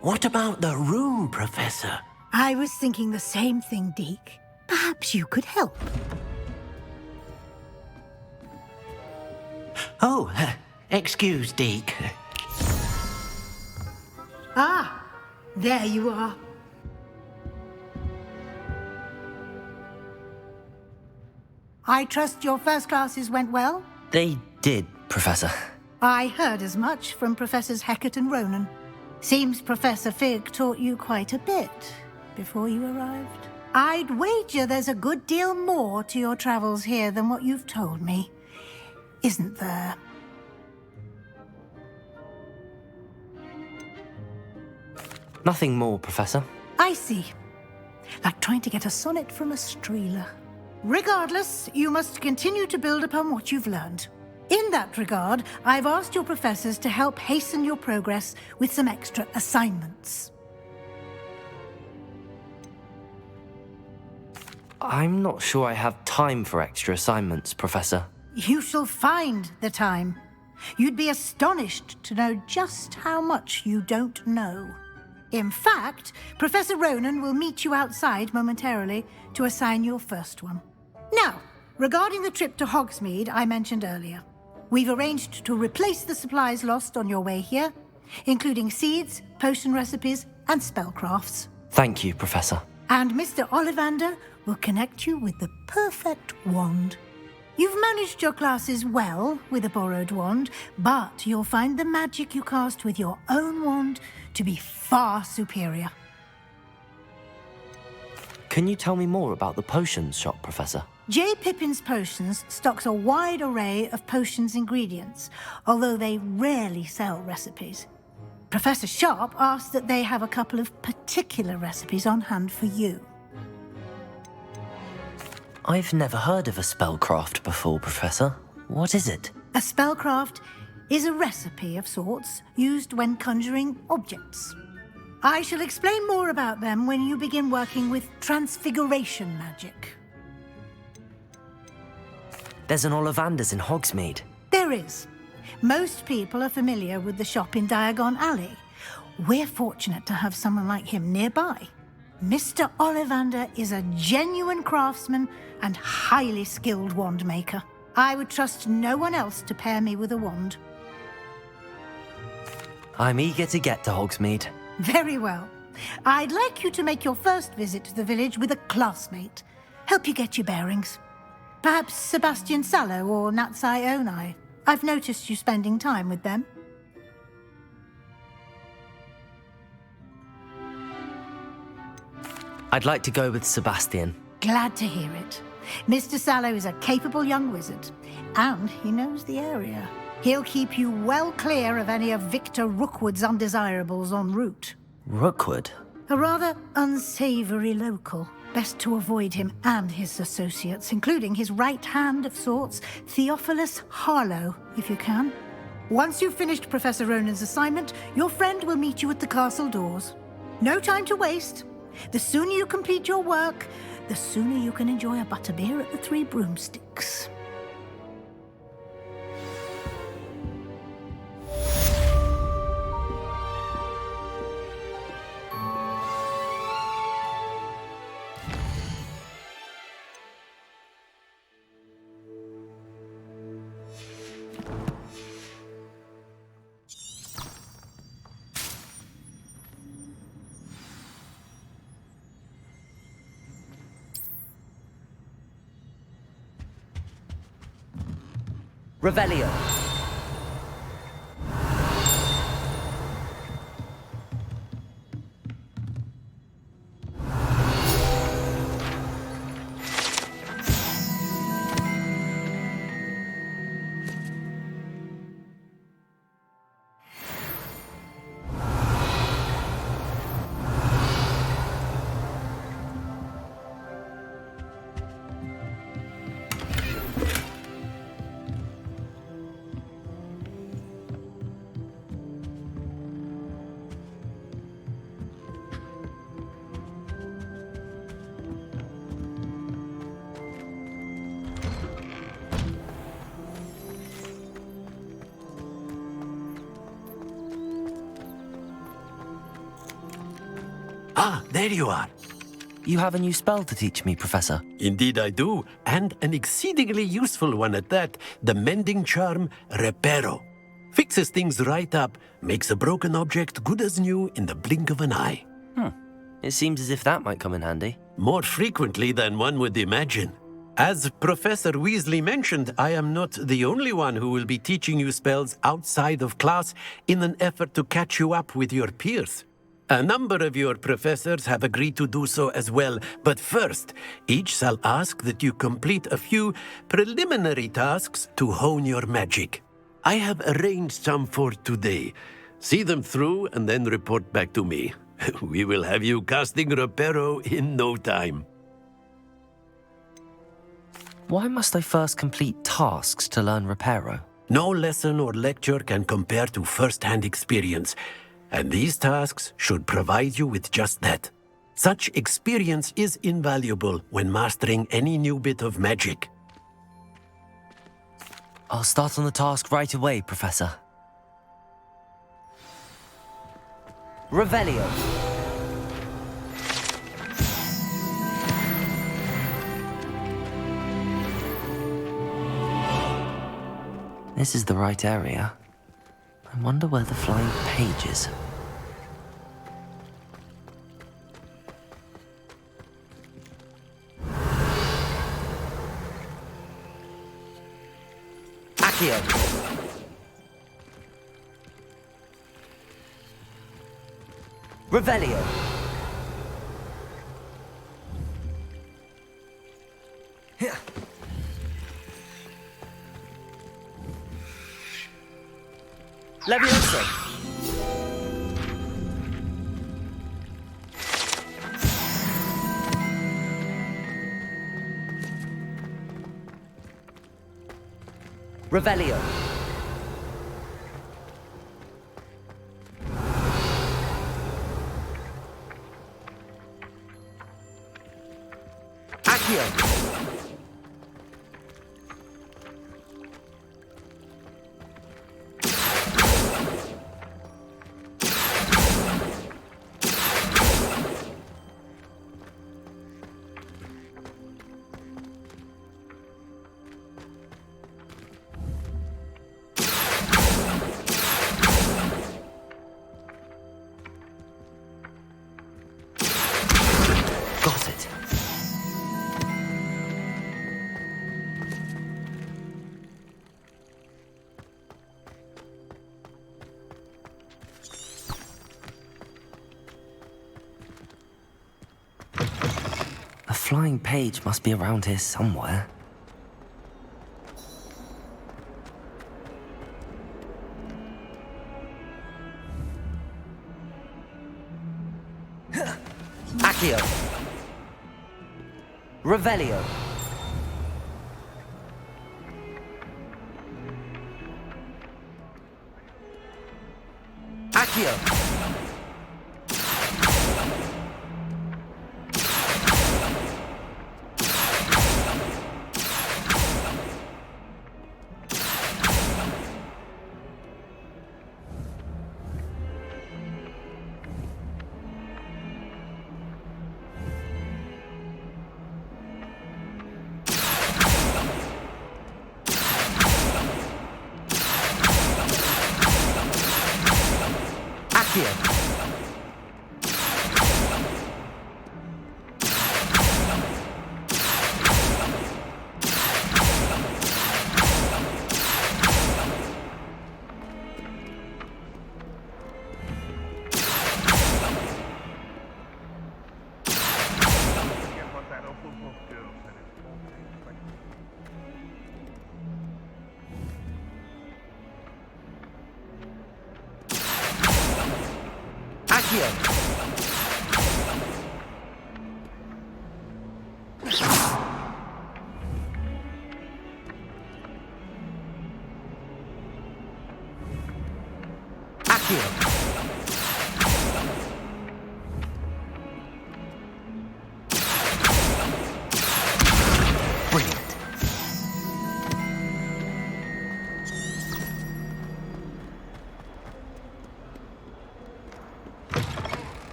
What about the room, Professor? I was thinking the same thing, Deke. Perhaps you could help. Oh, excuse, Deke. Ah, there you are. I trust your first classes went well? They did, Professor. I heard as much from Professors Hecat and Ronan. Seems Professor Fig taught you quite a bit before you arrived. I'd wager there's a good deal more to your travels here than what you've told me. Isn't there? Nothing more, Professor. I see. Like trying to get a sonnet from a streeler. Regardless, you must continue to build upon what you've learned. In that regard, I've asked your professors to help hasten your progress with some extra assignments. I'm not sure I have time for extra assignments, Professor. You shall find the time. You'd be astonished to know just how much you don't know. In fact, Professor Ronan will meet you outside momentarily to assign your first one. Now, regarding the trip to Hogsmeade I mentioned earlier, we've arranged to replace the supplies lost on your way here, including seeds, potion recipes, and spellcrafts. Thank you, Professor. And Mr. Ollivander will connect you with the perfect wand. You've managed your classes well with a borrowed wand, but you'll find the magic you cast with your own wand to be far superior. Can you tell me more about the potions shop, Professor? J. Pippin's Potions stocks a wide array of potions ingredients, although they rarely sell recipes. Professor Sharp asked that they have a couple of particular recipes on hand for you. I've never heard of a spellcraft before, Professor. What is it? A spellcraft is a recipe of sorts used when conjuring objects. I shall explain more about them when you begin working with transfiguration magic. There's an Ollivander's in Hogsmeade. There is. Most people are familiar with the shop in Diagon Alley. We're fortunate to have someone like him nearby. Mr. Ollivander is a genuine craftsman and highly skilled wand maker. I would trust no one else to pair me with a wand. I'm eager to get to Hogsmeade. Very well. I'd like you to make your first visit to the village with a classmate. Help you get your bearings. Perhaps Sebastian Sallow or Natsai Onai. I've noticed you spending time with them. I'd like to go with Sebastian. Glad to hear it. Mr. Sallow is a capable young wizard, and he knows the area. He'll keep you well clear of any of Victor Rookwood's undesirables en route. Rookwood? A rather unsavory local. Best to avoid him and his associates, including his right hand of sorts, Theophilus Harlow, if you can. Once you've finished Professor Ronan's assignment, your friend will meet you at the castle doors. No time to waste. The sooner you complete your work, the sooner you can enjoy a butterbeer at the Three Broomsticks. Revelio. Ah, there you are. You have a new spell to teach me, Professor. Indeed I do, and an exceedingly useful one at that. The mending charm, Reparo. Fixes things right up, makes a broken object good as new in the blink of an eye. It seems as if that might come in handy. More frequently than one would imagine. As Professor Weasley mentioned, I am not the only one who will be teaching you spells outside of class in an effort to catch you up with your peers. A number of your professors have agreed to do so as well, but first, each shall ask that you complete a few preliminary tasks to hone your magic. I have arranged some for today. See them through and then report back to me. We will have you casting Reparo in no time. Why must I first complete tasks to learn Reparo? No lesson or lecture can compare to first-hand experience, and these tasks should provide you with just that. Such experience is invaluable when mastering any new bit of magic. I'll start on the task right away, Professor. Revelio. This is the right area. I wonder where the flying page is. Accio. Revelio. Leviosa. Revelio. Accio. Got it. A flying page must be around here somewhere. Accio. Revelio. Accio. Accio. Accio. Accio. Brilliant.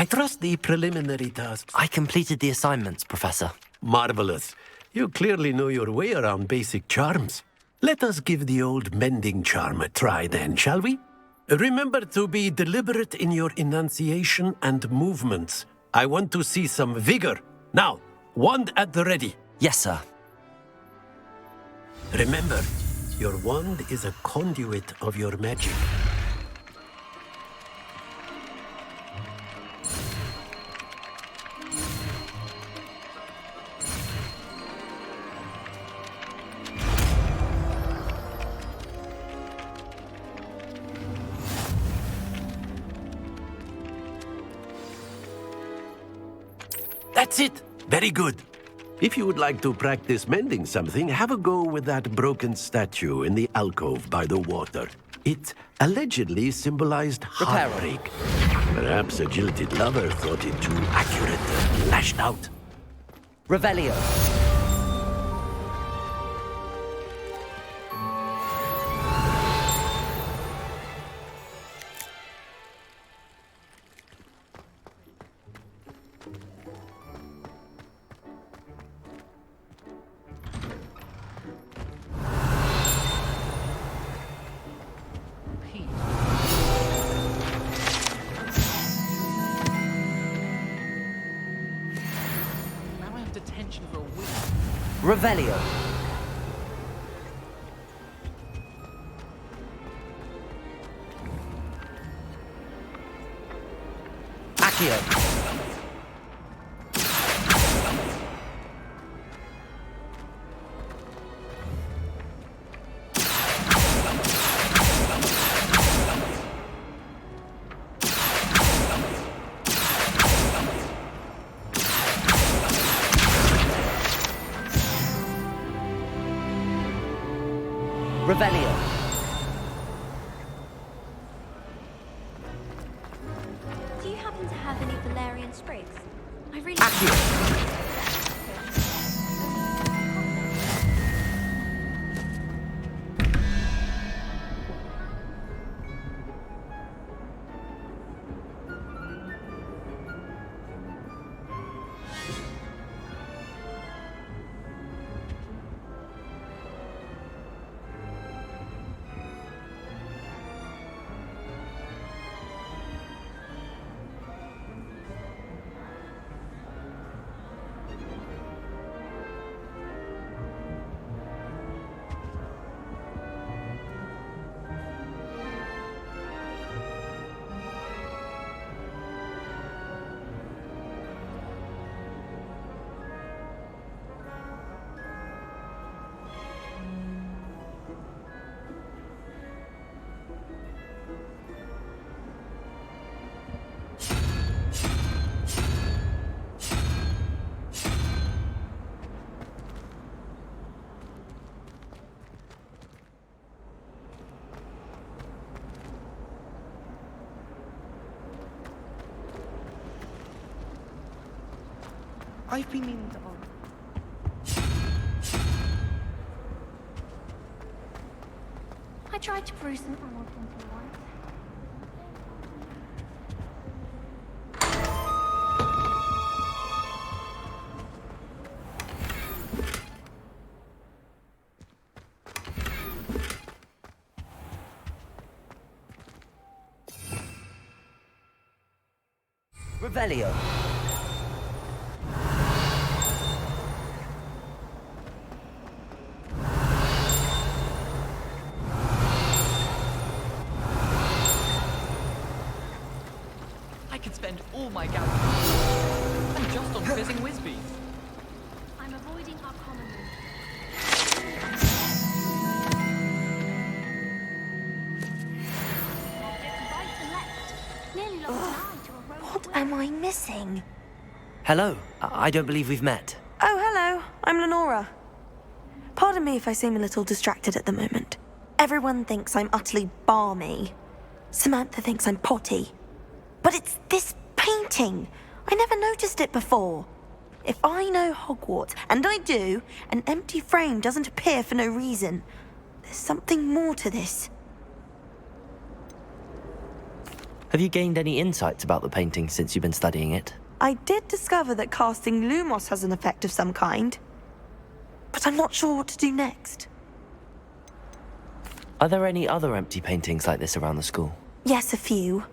trust the preliminary tasks. I completed the assignments, Professor. Marvelous. You clearly know your way around basic charms. Let us give the old mending charm a try then, shall we? Remember to be deliberate in your enunciation and movements. I want to see some vigor. Now, wand at the ready. Yes, sir. Remember, your wand is a conduit of your magic. That's it! Very good. If you would like to practice mending something, have a go with that broken statue in the alcove by the water. It allegedly symbolized Repair. heartbreak. Perhaps a jilted lover thought it too accurate and lashed out. Revelio. Now I have detention for a week. Revelio. Accio. Revelio. Do you happen to have any valerian sprigs? I really Accio. I've been meaning to ask. I tried to brew some odd into once. Revelio. I could spend all my gallons. I'm just on fizzing whizbees. I'm avoiding our common room. Objects right and left. Nearly lost an eye to a rogue What witch. am I missing? Hello. I don't believe we've met. Oh, hello. I'm Lenora. Pardon me if I seem a little distracted at the moment. Everyone thinks I'm utterly balmy. Samantha thinks I'm potty. But it's this painting. I never noticed it before. If I know Hogwarts, and I do, an empty frame doesn't appear for no reason. There's something more to this. Have you gained any insights about the painting since you've been studying it? I did discover that casting Lumos has an effect of some kind, but I'm not sure what to do next. Are there any other empty paintings like this around the school? Yes, a few.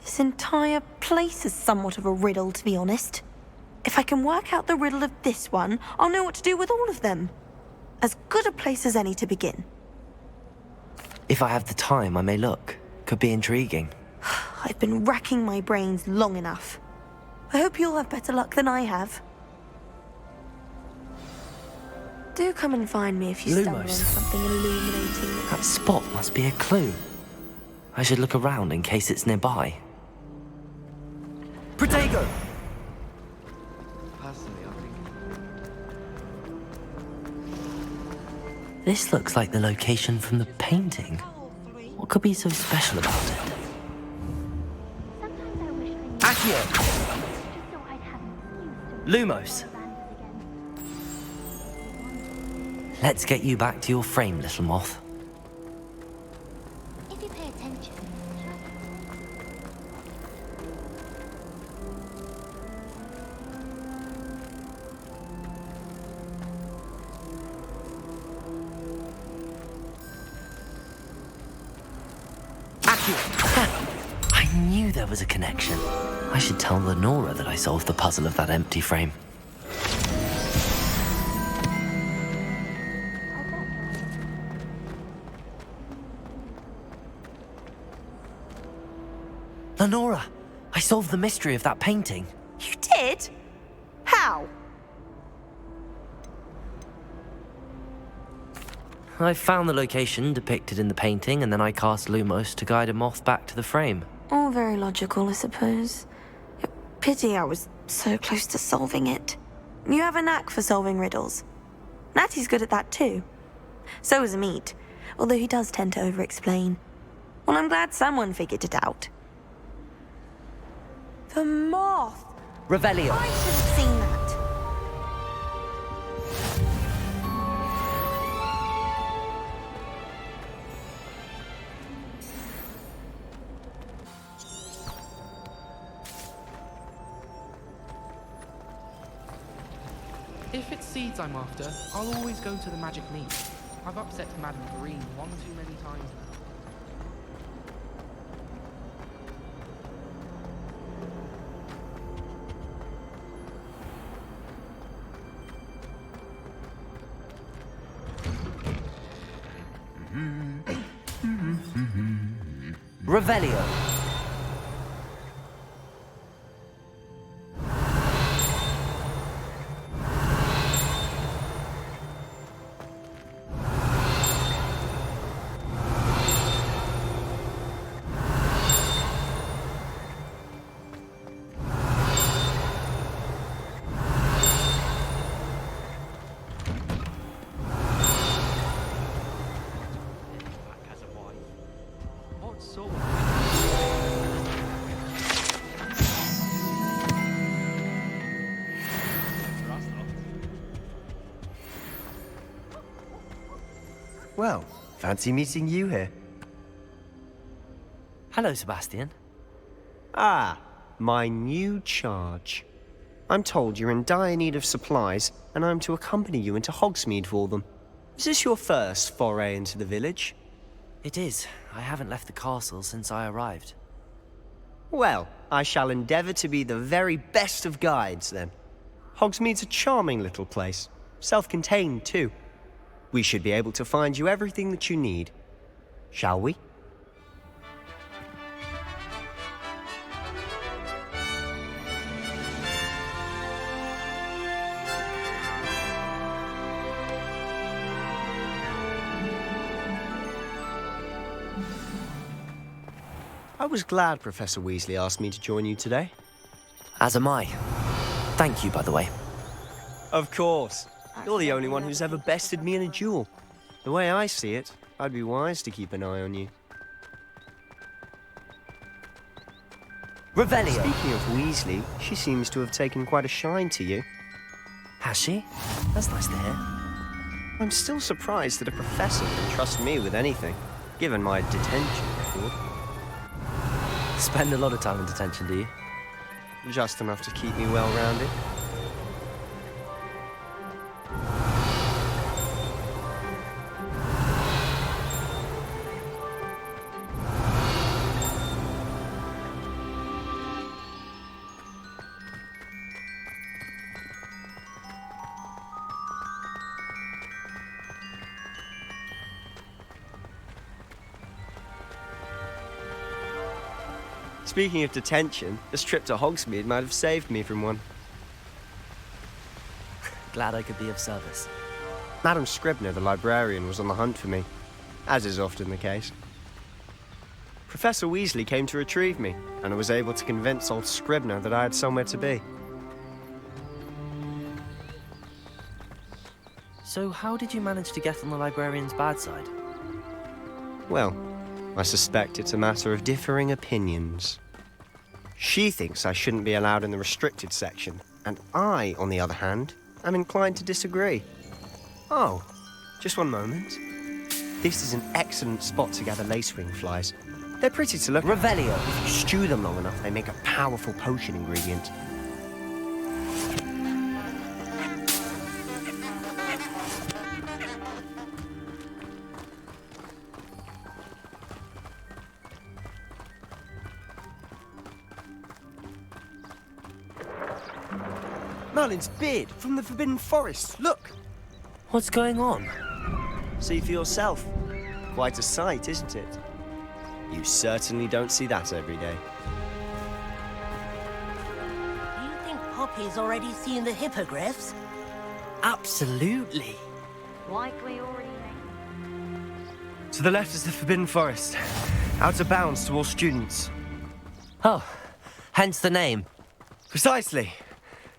This entire place is somewhat of a riddle, to be honest. If I can work out the riddle of this one, I'll know what to do with all of them. As good a place as any to begin. If I have the time, I may look. Could be intriguing. I've been racking my brains long enough. I hope you'll have better luck than I have. Do come and find me if you stumble on Lumos. something illuminating. That spot must be a clue. I should look around in case it's nearby. Protego! Personally, I think This looks like the location from the painting. What could be so special about it? Sometimes I wish I knew. Accio! Just so I'd have an excuse to Lumos! Let's get you back to your frame, little moth. If you pay attention. I knew there was a connection. I should tell Lenora that I solved the puzzle of that empty frame. Lenora, I solved the mystery of that painting. You did? How? I found the location depicted in the painting, and then I cast Lumos to guide a moth back to the frame. All very logical, I suppose. Pity I was so close to solving it. You have a knack for solving riddles. Natty's good at that too. So is Amit, although he does tend to over-explain. Well, I'm glad someone figured it out. The moth! Revelio! I should have seen that. if it's seeds I'm after, I'll always go to the magic meat. I've upset Madam Green one too many times now. Revelio. What sort? Well, fancy meeting you here. Hello, Sebastian. Ah, my new charge. I'm told you're in dire need of supplies, and I'm to accompany you into Hogsmeade for them. Is this your first foray into the village? It is. I haven't left the castle since I arrived. Well, I shall endeavour to be the very best of guides, then. Hogsmeade's a charming little place. Self-contained, too. We should be able to find you everything that you need. Shall we? I was glad Professor Weasley asked me to join you today. As am I. Thank you, by the way. Of course. You're the only one who's ever bested me in a duel. The way I see it, I'd be wise to keep an eye on you. Revelio. Speaking of Weasley, she seems to have taken quite a shine to you. Has she? That's nice to hear. I'm still surprised that a professor can trust me with anything, given my detention record. Spend a lot of time in detention, do you? Just enough to keep me well-rounded. Speaking of detention, this trip to Hogsmeade might have saved me from one. Glad I could be of service. Madam Scribner, the librarian, was on the hunt for me, as is often the case. Professor Weasley came to retrieve me, and I was able to convince old Scribner that I had somewhere to be. So how did you manage to get on the librarian's bad side? Well, I suspect it's a matter of differing opinions. She thinks I shouldn't be allowed in the restricted section, and I, on the other hand, am inclined to disagree. Oh, just one moment. This is an excellent spot to gather lacewing flies. They're pretty to look at. Revelio. If you stew them long enough, they make a powerful potion ingredient. Merlin's beard from the Forbidden Forest. Look! What's going on? See for yourself. Quite a sight, isn't it? You certainly don't see that every day. Do you think Poppy's already seen the hippogriffs? Absolutely. Like we already know. To the left is the Forbidden Forest. Out of bounds to all students. Oh, hence the name. Precisely.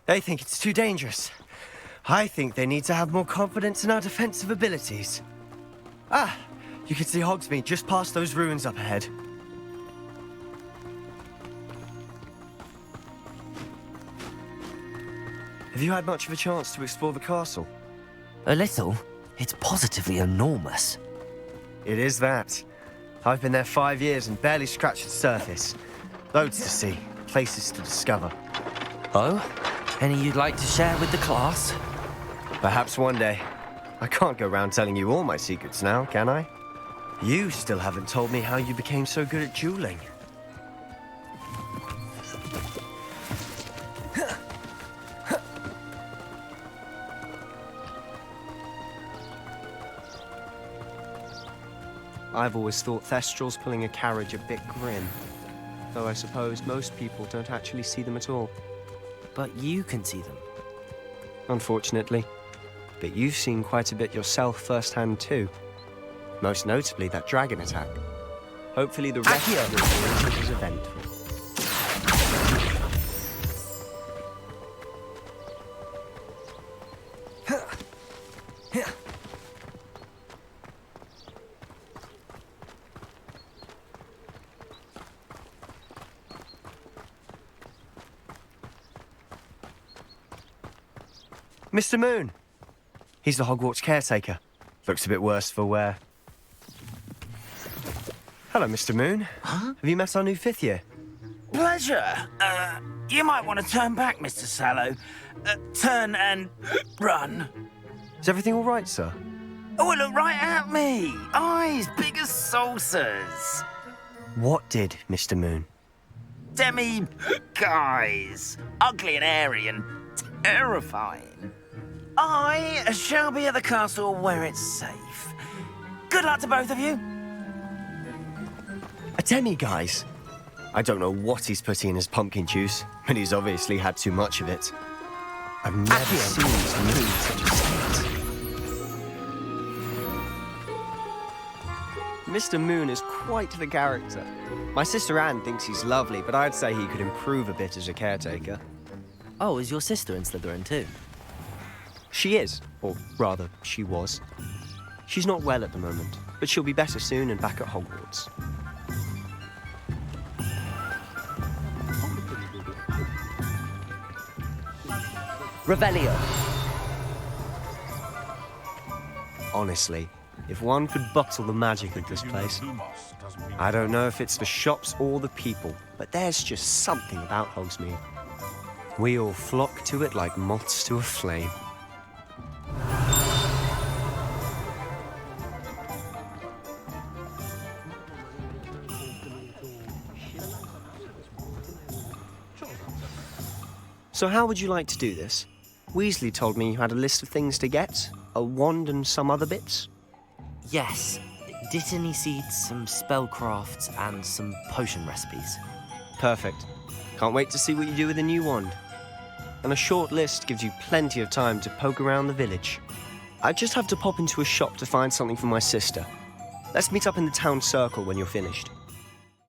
They think it's too dangerous. I think they need to have more confidence in our defensive abilities. Ah, you can see Hogsmeade just past those ruins up ahead. Have you had much of a chance to explore the castle? A little. It's positively enormous. It is that. I've been there 5 years and barely scratched the surface. Loads to see, places to discover. Oh? Any you'd like to share with the class? Perhaps one day. I can't go round telling you all my secrets now, can I? You still haven't told me how you became so good at dueling. I've always thought Thestrals pulling a carriage a bit grim. Though I suppose most people don't actually see them at all. But you can see them. Unfortunately. But you've seen quite a bit yourself firsthand too. Most notably that dragon attack. Hopefully the rest of your experience was eventful. Mr. Moon! He's the Hogwarts caretaker. Looks a bit worse for wear. Hello, Mr. Moon. Huh? Have you met our new 5th year? Pleasure. You might want to turn back, Mr. Sallow. Turn and run. Is everything all right, sir? Oh, look right at me. Eyes big as saucers. What did, Mr. Moon? Guys. Ugly and airy and terrifying. I shall be at the castle where it's safe. Good luck to both of you. A demi-guise? I don't know what he's putting in his pumpkin juice, but he's obviously had too much of it. I've never seen him move such a state. Mr. Moon is quite the character. My sister Anne thinks he's lovely, but I'd say he could improve a bit as a caretaker. Oh, is your sister in Slytherin too? She is, or rather, she was. She's not well at the moment, but she'll be better soon and back at Hogwarts. Revelio. Honestly, If one could bottle the magic of this place. I don't know if it's the shops or the people, but there's just something about Hogsmeade. We all flock to it like moths to a flame. So how would you like to do this? Weasley told me you had a list of things to get, a wand and some other bits. Yes, Dittany seeds, some spellcrafts, and some potion recipes. Perfect. Can't wait to see what you do with the new wand. And a short list gives you plenty of time to poke around the village. I just have to pop into a shop to find something for my sister. Let's meet up in the town circle when you're finished.